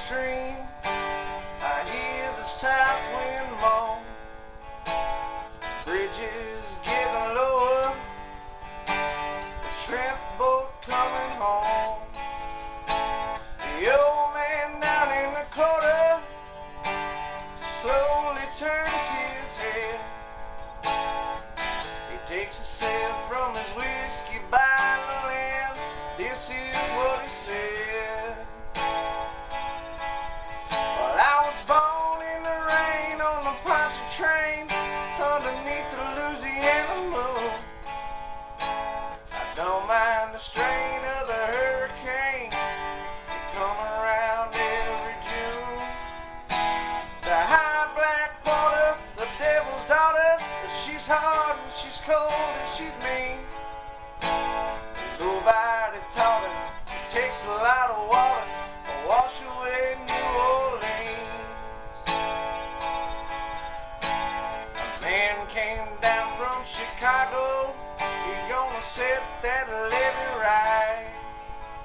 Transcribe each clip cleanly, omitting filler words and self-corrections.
stream, I hear the south wind moan. Bridges getting lower, the shrimp boat coming home. The old man down in the corner slowly turns his head. He takes a sip from his whiskey bottle and this is what he said. Well, I was born in the rain on the Poncha train underneath the Louisiana moon. I don't mind the strain of the hurricane, they come around every June. The high black water, the devil's daughter, she's hard and she's cold and she's mean. Nobody taught her, it takes a lot of water to wash away New Orleans. A man came down from Chicago, he gonna set that levee right.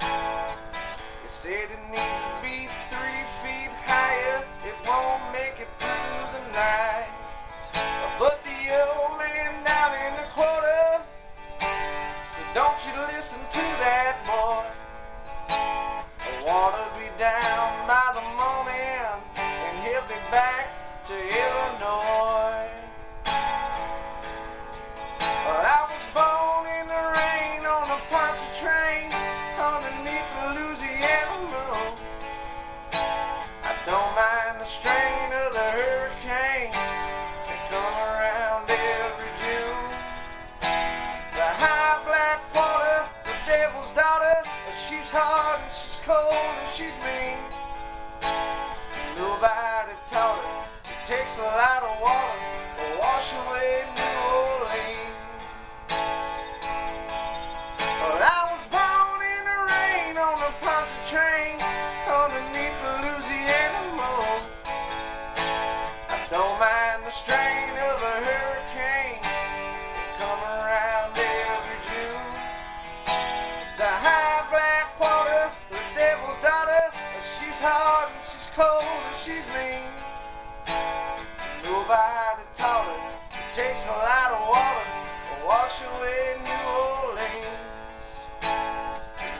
He said it needs to be 3 feet higher, it won't make it through the night. But the old man down in the quarter said, don't you listen to that boy. The water'll be down by the morning and he'll be back to Illinois. Well, I was born in the rain on a Poncha train underneath the Louisiana moon. I don't mind the strain of the hurricane, they come around every June. The high black water, the devil's daughter, she's hard and she's cold and she's mean. Nobody taught her, it takes a lot of water to wash away New Orleans. Well, I was born in the rain on a Poncha train underneath the Louisiana moon. I don't mind the strain of a hurricane, they come around every June. The high black water, the devil's daughter, she's hard and she's cold and she's mean. Nobody taught her, it takes a lot of water to wash away New Orleans.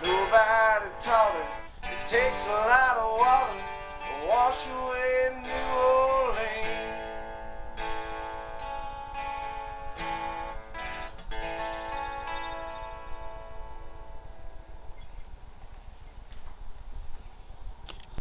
Nobody taught her, it takes a lot of water to wash away